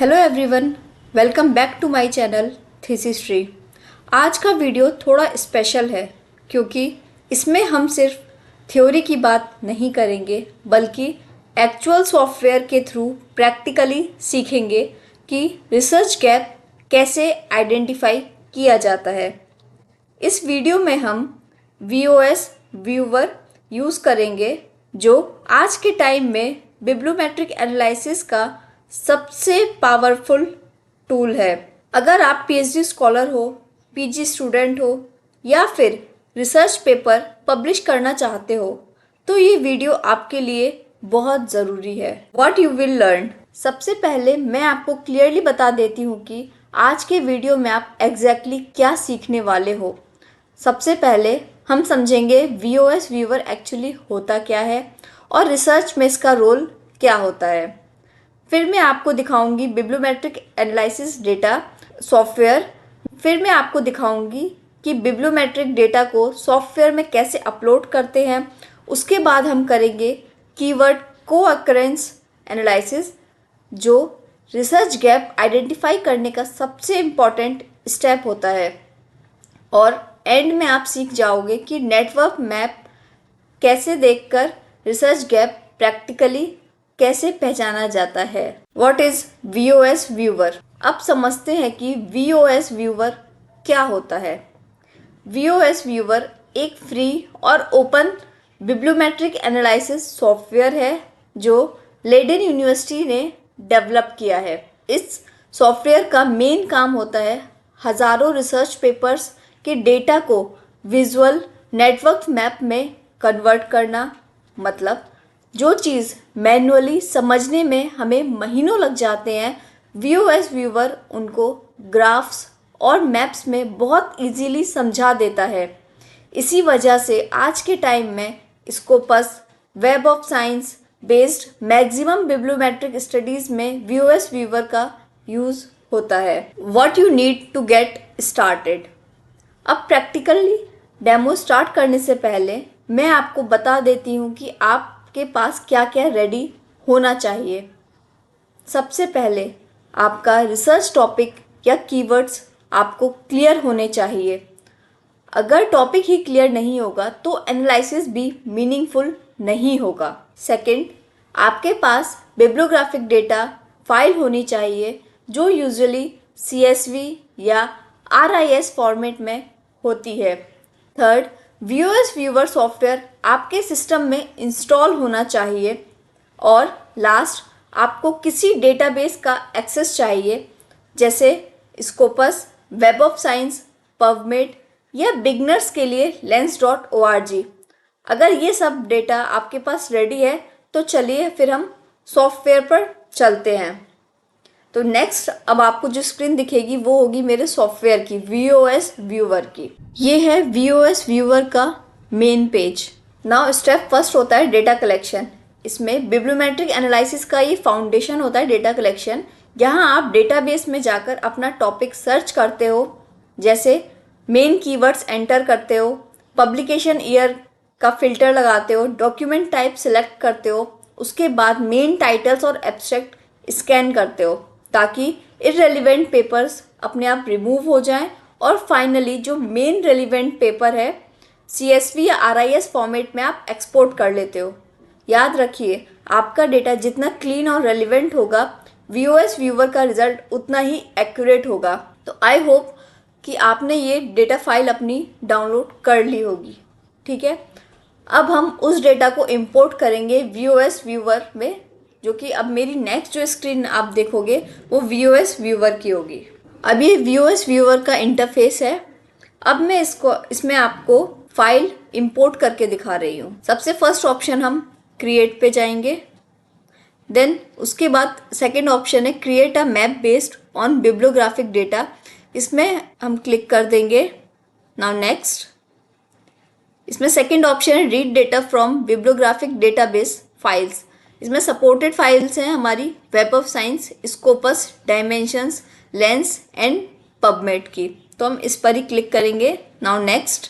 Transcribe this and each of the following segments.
Hello everyone, welcome back to my channel thesis tree. आज का video थोड़ा special है क्योंकि इसमें हम सिर्फ थ्योरी की बात नहीं करेंगे बल्कि एक्चुअल सॉफ्टवेयर के थ्रू प्रैक्टिकली सीखेंगे कि रिसर्च गैप कैसे आइडेंटिफाई किया जाता है। इस वीडियो में हम VOS व्यूवर यूज़ करेंगे जो आज के टाइम में बिब्लियोमेट्रिक एनालिसिस का सबसे पावरफुल टूल है। अगर आप PhD स्कॉलर हो, PG स्टूडेंट हो या फिर रिसर्च पेपर पब्लिश करना चाहते हो तो ये वीडियो आपके लिए बहुत ज़रूरी है। What you will learn. सबसे पहले मैं आपको क्लियरली बता देती हूँ कि आज के वीडियो में आप एग्जैक्टली क्या सीखने वाले हो। सबसे पहले हम समझेंगे VOS व्यूवर एक्चुअली होता क्या है और रिसर्च में इसका रोल क्या होता है। फिर मैं आपको दिखाऊंगी बिब्लियोमेट्रिक एनालिसिस डेटा सॉफ्टवेयर। फिर मैं आपको दिखाऊंगी कि बिब्लियोमेट्रिक डेटा को सॉफ्टवेयर में कैसे अपलोड करते हैं। उसके बाद हम करेंगे कीवर्ड को-अकरेंस एनालिसिस जो रिसर्च गैप आइडेंटिफाई करने का सबसे इम्पॉर्टेंट स्टेप होता है। और एंड में आप सीख जाओगे कि नेटवर्क मैप कैसे देखकर रिसर्च गैप प्रैक्टिकली कैसे पहचाना जाता है। What is VOS viewer. अब समझते हैं कि VOS व्यूवर क्या होता है। VOS व्यूवर एक फ्री और ओपन बिब्लियोमेट्रिक एनालिसिस सॉफ्टवेयर है जो लेडेन यूनिवर्सिटी ने डेवलप किया है। इस सॉफ्टवेयर का मेन काम होता है हज़ारों रिसर्च पेपर्स के डेटा को विजुअल नेटवर्क मैप में कन्वर्ट करना। मतलब जो चीज़ मैनुअली समझने में हमें महीनों लग जाते हैं, VOS व्यूवर उनको ग्राफ्स और मैप्स में बहुत इजीली समझा देता है। इसी वजह से आज के टाइम में Scopus, web of science based maximum bibliometric studies में VOS व्यूवर का यूज़ होता है। What you need to get started. अब प्रैक्टिकली डेमो स्टार्ट करने से पहले मैं आपको बता देती हूँ कि आपके पास क्या क्या रेडी होना चाहिए। सबसे पहले आपका रिसर्च टॉपिक या कीवर्ड्स आपको क्लियर होने चाहिए। अगर टॉपिक ही क्लियर नहीं होगा तो एनालिसिस भी मीनिंगफुल नहीं होगा। सेकंड, आपके पास बिब्लियोग्राफिक डेटा फाइल होनी चाहिए जो यूजुअली CSV या RIS फॉर्मेट में होती है। थर्ड, VOS व्यूवर सॉफ्टवेयर आपके सिस्टम में इंस्टॉल होना चाहिए। और लास्ट, आपको किसी डेटाबेस का एक्सेस चाहिए जैसे Scopus, web of science, PubMed या बिगनर्स के लिए lens.org। अगर ये सब डेटा आपके पास रेडी है तो चलिए फिर हम सॉफ्टवेयर पर चलते हैं। तो नेक्स्ट अब आपको जो स्क्रीन दिखेगी वो होगी मेरे सॉफ्टवेयर की, VOS व्यूवर की। ये है VOS व्यूवर का main page. Now step first होता है डेटा कलेक्शन। इसमें बिब्लियोमेट्रिक एनालिसिस का ये फाउंडेशन होता है डेटा कलेक्शन। यहाँ आप डेटाबेस में जाकर अपना टॉपिक सर्च करते हो, जैसे मेन कीवर्ड्स एंटर करते हो, पब्लिकेशन ईयर का फिल्टर लगाते हो, डॉक्यूमेंट टाइप सिलेक्ट करते हो, उसके बाद मेन टाइटल्स और एब्स्ट्रैक्ट स्कैन करते हो ताकि इररेलेवेंट पेपर्स अपने आप रिमूव हो जाएं। और फाइनली जो मेन रेलिवेंट पेपर है CSV या RIS फॉर्मेट में आप एक्सपोर्ट कर लेते हो। याद रखिए, आपका डेटा जितना क्लीन और रेलिवेंट होगा VOS व्यूवर का रिजल्ट उतना ही एक्यूरेट होगा। तो आई होप कि आपने ये डेटा फाइल अपनी डाउनलोड कर ली होगी। ठीक है, अब हम उस डेटा को इंपोर्ट करेंगे VOS व्यूवर में, जो कि अब मेरी नेक्स्ट जो स्क्रीन आप देखोगे वो VOS व्यूवर की होगी। अब ये VOS व्यूवर का इंटरफेस है। अब मैं इसमें आपको फाइल इंपोर्ट करके दिखा रही हूँ। सबसे फर्स्ट ऑप्शन हम क्रिएट पे जाएंगे। देन उसके बाद सेकेंड ऑप्शन है create a map based on bibliographic data. इसमें हम क्लिक कर देंगे। नाउ नेक्स्ट, इसमें सेकेंड ऑप्शन है read data from bibliographic database files. इसमें सपोर्टेड फाइल्स हैं हमारी web of science, Scopus, dimensions, lens and PubMed की। तो हम इस पर ही क्लिक करेंगे। नाउ नेक्स्ट,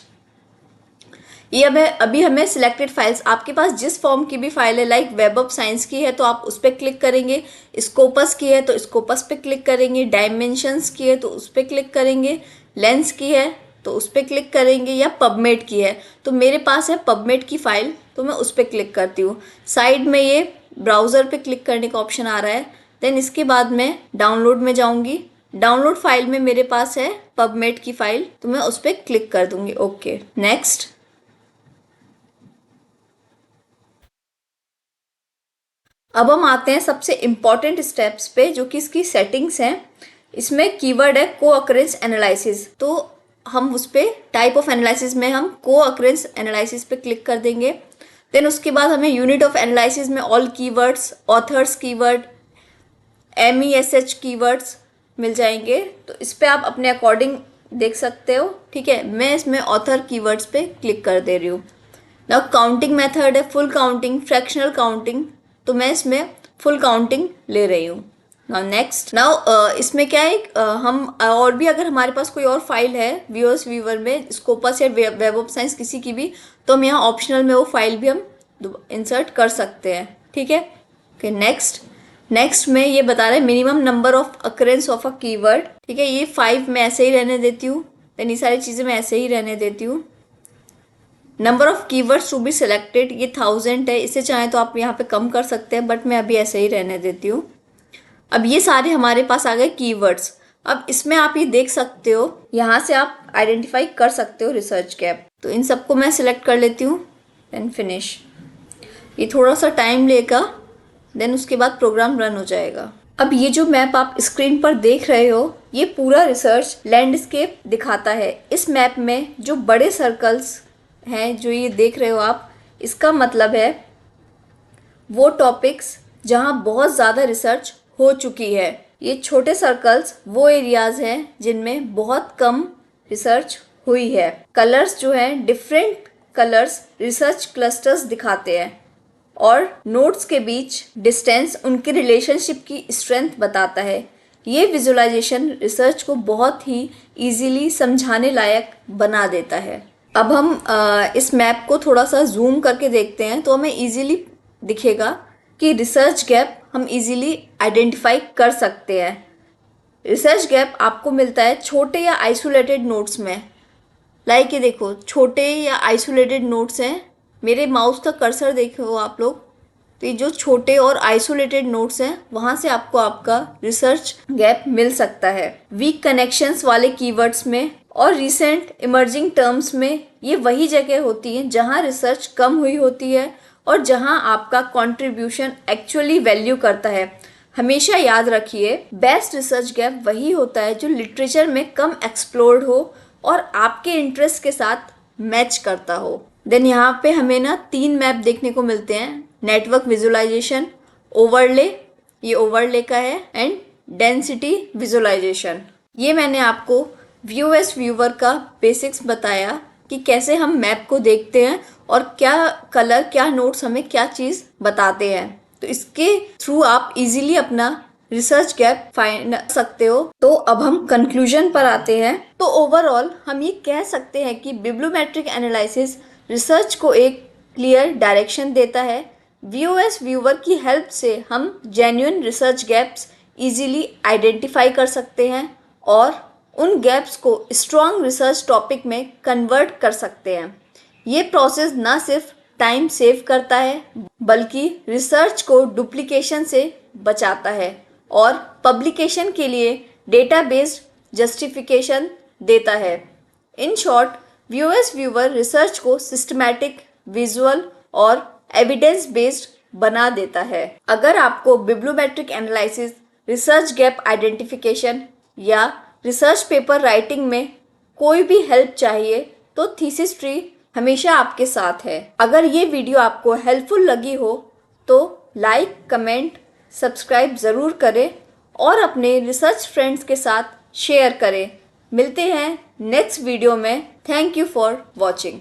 ये अब है, अभी हमें सिलेक्टेड फाइल्स, आपके पास जिस फॉर्म की भी फाइल है, लाइक वेब ऑफ साइंस की है तो आप उस पर क्लिक करेंगे, स्कोपस की है तो स्कोपस पे क्लिक करेंगे, डायमेंशंस की है तो उस पर क्लिक करेंगे, लेंस की है तो उस पर क्लिक करेंगे, या पबमेड की है तो मेरे पास है पबमेड की फाइल तो मैं उस पर क्लिक करती हूँ। साइड में ये ब्राउज़र पे क्लिक करने का ऑप्शन आ रहा है। देन इसके बाद मैं डाउनलोड में जाऊँगी, डाउनलोड फाइल में मेरे पास है पबमेड की फाइल तो मैं उस पर क्लिक कर दूंगी। Okay, next. अब हम आते हैं सबसे इम्पॉर्टेंट स्टेप्स पे जो कि इसकी सेटिंग्स हैं। इसमें कीवर्ड है को अकरेंस एनालिसिस, तो हम उस पर टाइप ऑफ एनालिसिस में हम को अकरेंस एनालिसिस पे क्लिक कर देंगे। देन उसके बाद हमें यूनिट ऑफ एनालिसिस में all keywords, authors keyword, MESH keywords मिल जाएंगे, तो इस पर आप अपने अकॉर्डिंग देख सकते हो। ठीक है, मैं इसमें ऑथर कीवर्ड्स पे क्लिक कर दे रही हूँ। नाउ काउंटिंग मेथड है फुल काउंटिंग, फ्रैक्शनल काउंटिंग, तो मैं इसमें फुल काउंटिंग ले रही हूँ। Now next. नाउ इसमें क्या है, हम और भी अगर हमारे पास कोई और फाइल है व्यूअर्स व्यूवर में, स्कोपस या वेब ऑफ साइंस किसी की भी, तो हम यहाँ ऑप्शनल में वो फाइल भी हम इंसर्ट कर सकते हैं। ठीक है, ओके नेक्स्ट। नेक्स्ट में ये बता रहे हैं minimum number of occurrence of a keyword. ठीक है, ये 5 मैं ऐसे ही रहने देती हूँ। देन ये सारी चीज़ें मैं ऐसे ही रहने देती हूँ। Number of keywords to be selected, ये 1000 है, इसे चाहे तो आप यहाँ पे कम कर सकते हैं, बट मैं अभी ऐसे ही रहने देती हूँ। अब ये सारे हमारे पास आ गए कीवर्ड्स। अब इसमें आप ये देख सकते हो, यहाँ से आप आइडेंटिफाई कर सकते हो रिसर्च गैप, तो इन सबको मैं सिलेक्ट कर लेती हूँ। Then finish. ये थोड़ा सा टाइम लेगा, देन उसके बाद प्रोग्राम रन हो जाएगा। अब ये जो मैप आप स्क्रीन पर देख रहे हो, ये पूरा रिसर्च लैंडस्केप दिखाता है। इस मैप में जो बड़े सर्कल्स हैं जो ये देख रहे हो आप, इसका मतलब है वो टॉपिक्स जहाँ बहुत ज़्यादा रिसर्च हो चुकी है। ये छोटे सर्कल्स वो एरियाज हैं जिनमें बहुत कम रिसर्च हुई है। कलर्स जो हैं, डिफरेंट कलर्स रिसर्च क्लस्टर्स दिखाते हैं, और नोड्स के बीच डिस्टेंस उनके रिलेशनशिप की स्ट्रेंथ बताता है। ये विजुअलाइजेशन रिसर्च को बहुत ही इजीली समझाने लायक बना देता है। अब हम इस मैप को थोड़ा सा जूम करके देखते हैं तो हमें इजीली दिखेगा कि रिसर्च गैप हम इजीली आइडेंटिफाई कर सकते हैं। रिसर्च गैप आपको मिलता है छोटे या आइसोलेटेड नोट्स में। लाइक ये देखो, छोटे या आइसोलेटेड नोट्स हैं। मेरे माउस का कर्सर देखो आप लोग, तो ये जो छोटे और आइसोलेटेड नोट्स हैं वहाँ से आपको आपका रिसर्च गैप मिल सकता है। वीक कनेक्शंस वाले कीवर्ड्स में और रिसेंट इमर्जिंग टर्म्स में ये वही जगह होती हैं जहाँ रिसर्च कम हुई होती है और जहाँ आपका कंट्रीब्यूशन एक्चुअली वैल्यू करता है। हमेशा याद रखिए, बेस्ट रिसर्च गैप वही होता है जो लिटरेचर में कम एक्सप्लोर्ड हो और आपके इंटरेस्ट के साथ मैच करता हो। देन यहाँ पे हमें ना 3 मैप देखने को मिलते हैं, नेटवर्क विजुअलाइजेशन, ओवरले, ये ओवरले का है, एंड डेंसिटी विजुअलाइजेशन। ये मैंने आपको व्यू एज व्यूवर का बेसिक्स बताया कि कैसे हम मैप को देखते हैं और क्या कलर, क्या नोट्स हमें क्या चीज़ बताते हैं। तो इसके थ्रू आप इजीली अपना रिसर्च गैप फाइंड सकते हो। तो अब हम कंक्लूजन पर आते हैं। तो ओवरऑल हम ये कह सकते हैं कि बिब्लियोमेट्रिक एनालिसिस रिसर्च को एक क्लियर डायरेक्शन देता है। व्यू एज व्यूवर की हेल्प से हम genuine research gaps easily identify कर सकते हैं और उन गैप्स को स्ट्रॉन्ग रिसर्च टॉपिक में कन्वर्ट कर सकते हैं। ये प्रोसेस ना सिर्फ टाइम सेव करता है बल्कि रिसर्च को डुप्लीकेशन से बचाता है और पब्लिकेशन के लिए डेटा बेस्ड जस्टिफिकेशन देता है। In short, view as viewer research को सिस्टमैटिक, विजुअल और एविडेंस बेस्ड बना देता है। अगर आपको bibliometric analysis, research gap identification या रिसर्च पेपर राइटिंग में कोई भी हेल्प चाहिए तो थीसिस ट्री हमेशा आपके साथ है। अगर ये वीडियो आपको हेल्पफुल लगी हो तो लाइक, कमेंट, सब्सक्राइब ज़रूर करें और अपने रिसर्च फ्रेंड्स के साथ शेयर करें। मिलते हैं नेक्स्ट वीडियो में। Thank you for watching.